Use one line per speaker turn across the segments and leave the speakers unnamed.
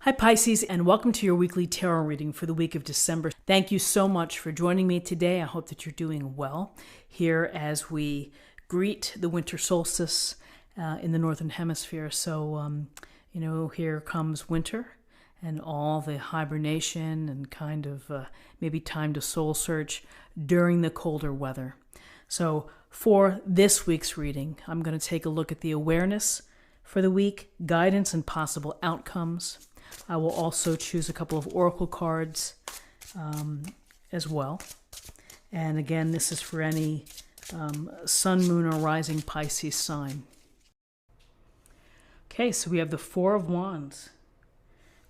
Hi Pisces, and welcome to your weekly tarot reading for the week of December. Thank you so much for joining me today. I hope that you're doing well here as we greet the winter solstice in the Northern Hemisphere. So, here comes winter and all the hibernation and kind of maybe time to soul search during the colder weather. So for this week's reading, I'm going to take a look at the awareness for the week, guidance and possible outcomes. I will also choose a couple of oracle cards as well. And again, this is for any sun, moon, or rising Pisces sign. Okay, so we have the Four of Wands.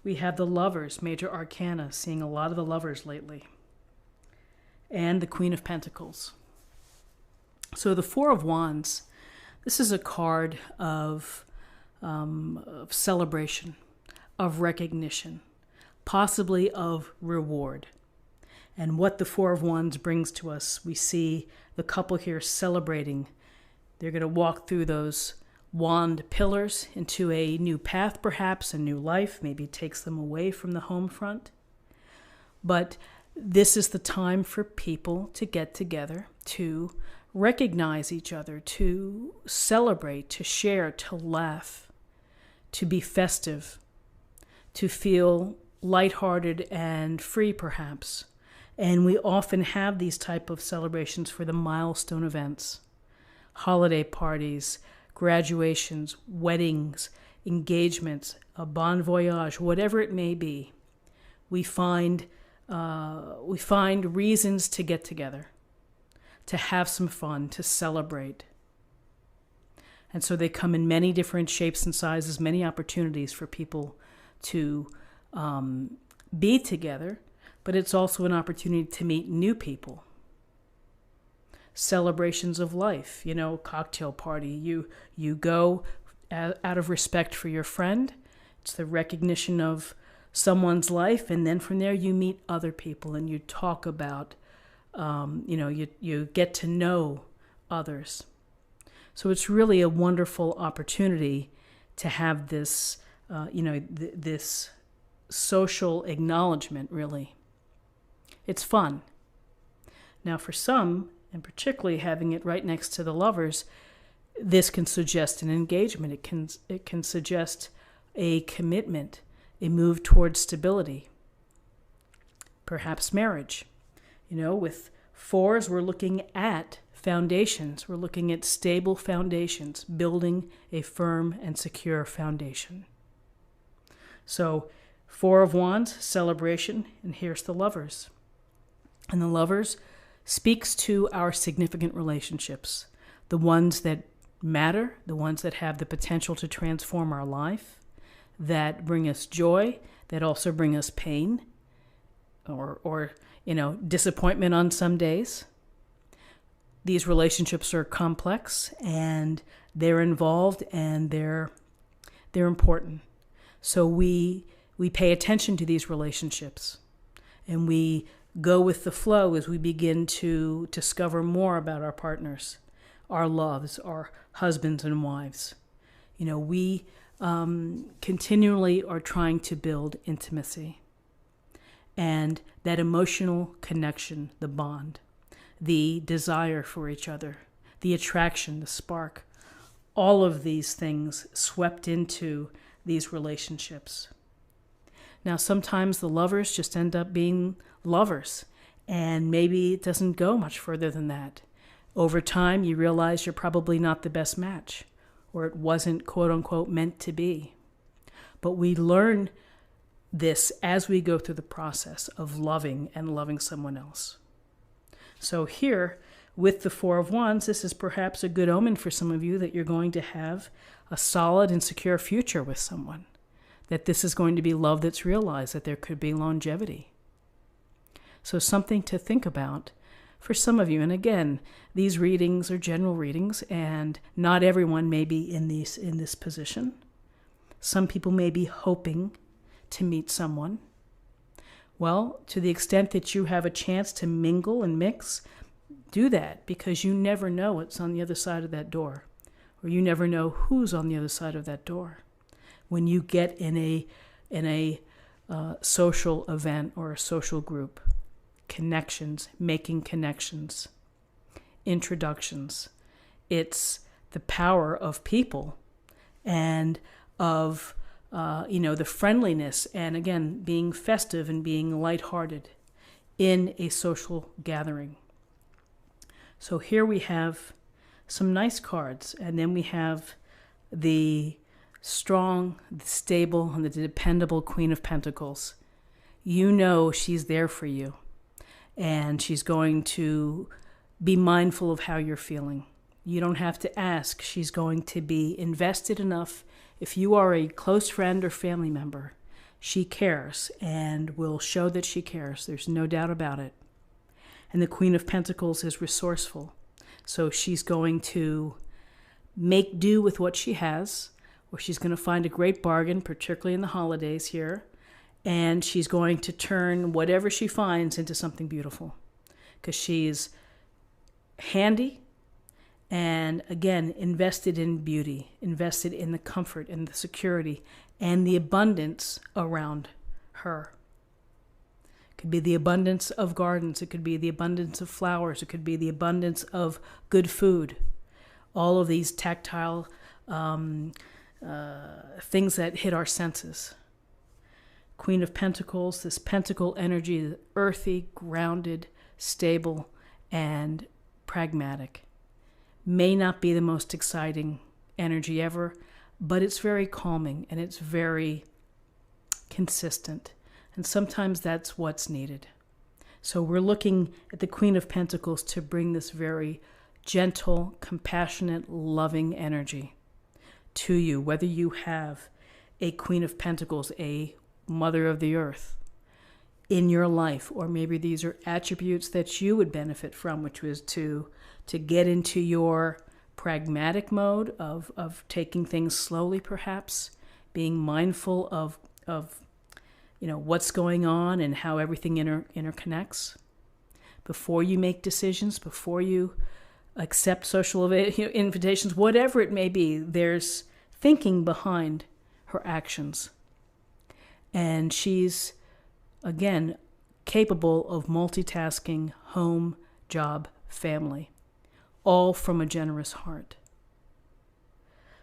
We have the Lovers, major arcana, seeing a lot of the Lovers lately. And the Queen of Pentacles. So the Four of Wands, this is a card of celebration, of recognition, possibly of reward. And what the Four of Wands brings to us, we see the couple here celebrating. They're going to walk through those wand pillars into a new path, perhaps, a new life. Maybe it takes them away from the home front. But this is the time for people to get together, to recognize each other, to celebrate, to share, to laugh, to be festive, to feel lighthearted and free, perhaps. And we often have these type of celebrations for the milestone events, holiday parties, graduations, weddings, engagements, a bon voyage, whatever it may be. We find reasons to get together, to have some fun, to celebrate. And so they come in many different shapes and sizes, many opportunities for people to be together, but it's also an opportunity to meet new people. Celebrations of life, cocktail party. You go out of respect for your friend. It's the recognition of someone's life, and then from there you meet other people and you talk about, you get to know others. So it's really a wonderful opportunity to have this this social acknowledgement, really. It's fun. Now, for some, and particularly having it right next to the Lovers, this can suggest an engagement. It can suggest a commitment, a move towards stability, perhaps marriage. With fours, we're looking at foundations. We're looking at stable foundations, building a firm and secure foundation. So, Four of Wands, celebration, and here's the Lovers. And the Lovers speaks to our significant relationships, the ones that matter, the ones that have the potential to transform our life, that bring us joy, that also bring us pain, or disappointment on some days. These relationships are complex and they're involved and they're important. So we pay attention to these relationships and we go with the flow as we begin to discover more about our partners, our loves, our husbands and wives. We continually are trying to build intimacy and that emotional connection, the bond, the desire for each other, the attraction, the spark, all of these things swept into these relationships. Now, sometimes the Lovers just end up being lovers, and maybe it doesn't go much further than that. Over time, you realize you're probably not the best match, or it wasn't, quote unquote, meant to be. But we learn this as we go through the process of loving and loving someone else. So here, with the Four of Wands, this is perhaps a good omen for some of you that you're going to have a solid and secure future with someone, that this is going to be love that's realized, that there could be longevity. So something to think about for some of you. And again, these readings are general readings, and not everyone may be in this position. Some people may be hoping to meet someone. Well, to the extent that you have a chance to mingle and mix, do that, because you never know what's on the other side of that door, or you never know who's on the other side of that door. When you get in a in a social event or a social group. Connections, making connections, introductions. It's the power of people and of the friendliness, and again, being festive and being lighthearted in a social gathering. So here we have some nice cards, and then we have the strong, the stable, and the dependable Queen of Pentacles. You know she's there for you, and she's going to be mindful of how you're feeling. You don't have to ask. She's going to be invested enough. If you are a close friend or family member, she cares and will show that she cares. There's no doubt about it. And the Queen of Pentacles is resourceful. So she's going to make do with what she has, or she's going to find a great bargain, particularly in the holidays here. And she's going to turn whatever she finds into something beautiful, because she's handy and, again, invested in beauty, invested in the comfort and the security and the abundance around her. It could be the abundance of gardens. It could be the abundance of flowers. It could be the abundance of good food. All of these tactile things that hit our senses. Queen of Pentacles, this pentacle energy, earthy, grounded, stable, and pragmatic. May not be the most exciting energy ever, but it's very calming and it's very consistent. And sometimes that's what's needed. So we're looking at the Queen of Pentacles to bring this very gentle, compassionate, loving energy to you, whether you have a Queen of Pentacles, a Mother of the Earth in your life, or maybe these are attributes that you would benefit from, which was to get into your pragmatic mode of taking things slowly, perhaps being mindful of what's going on and how everything interconnects before you make decisions, before you accept social invitations, whatever it may be. There's thinking behind her actions. And she's, again, capable of multitasking home, job, family, all from a generous heart.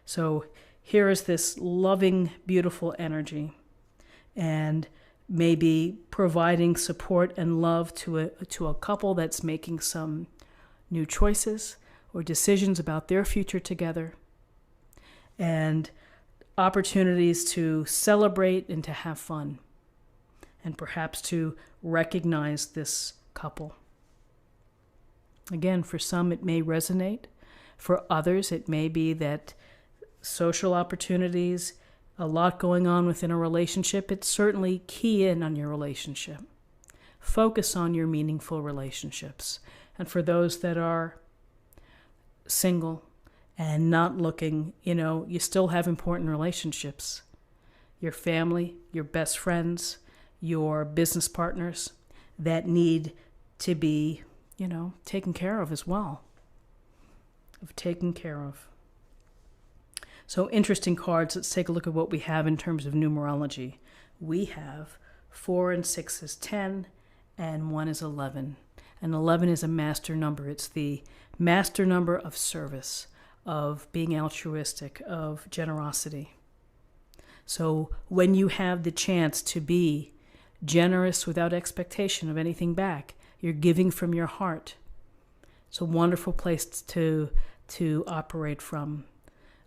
So here is this loving, beautiful energy, and maybe providing support and love to a couple that's making some new choices or decisions about their future together, and opportunities to celebrate and to have fun, and perhaps to recognize this couple. Again, for some it may resonate. For others it may be that social opportunities, a lot going on within a relationship, it's certainly key in on your relationship. Focus on your meaningful relationships. And for those that are single and not looking, you still have important relationships. Your family, your best friends, your business partners that need to be, taken care of as well. Taken care of. So interesting cards. Let's take a look at what we have in terms of numerology. We have 4 and 6 is 10, and 1 is 11. And 11 is a master number. It's the master number of service, of being altruistic, of generosity. So when you have the chance to be generous without expectation of anything back, you're giving from your heart. It's a wonderful place to operate from,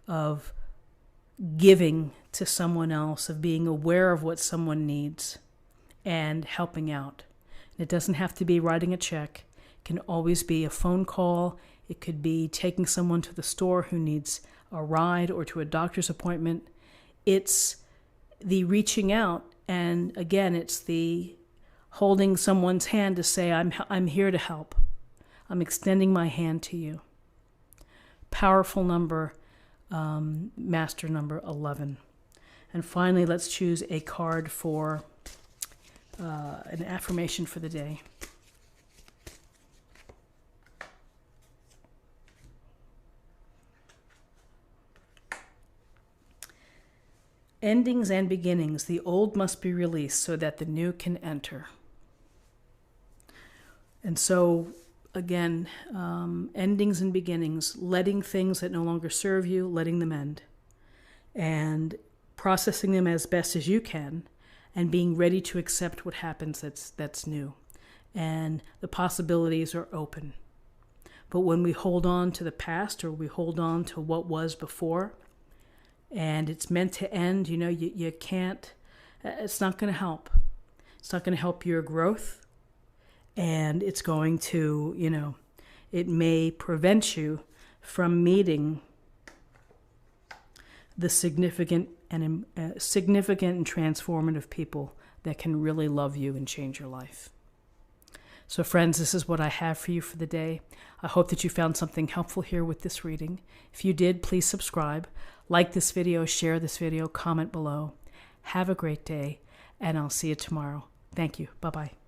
of giving to someone else, of being aware of what someone needs and helping out. It doesn't have to be writing a check. It can always be a phone call. It could be taking someone to the store who needs a ride or to a doctor's appointment. It's the reaching out, and again, it's the holding someone's hand to say, I'm here to help. I'm extending my hand to you. Powerful number, master number 11. And finally, let's choose a card for an affirmation for the day. Endings and beginnings. The old must be released so that the new can enter. And so, again, endings and beginnings, letting things that no longer serve you, letting them end. And processing them as best as you can, and being ready to accept what happens that's new. And the possibilities are open. But when we hold on to the past, or we hold on to what was before, and it's meant to end, you can't, it's not going to help. It's not going to help your growth. And it's going to, it may prevent you from meeting the significant and transformative people that can really love you and change your life. So friends, this is what I have for you for the day. I hope that you found something helpful here with this reading. If you did, please subscribe, like this video, share this video, comment below. Have a great day, and I'll see you tomorrow. Thank you. Bye-bye.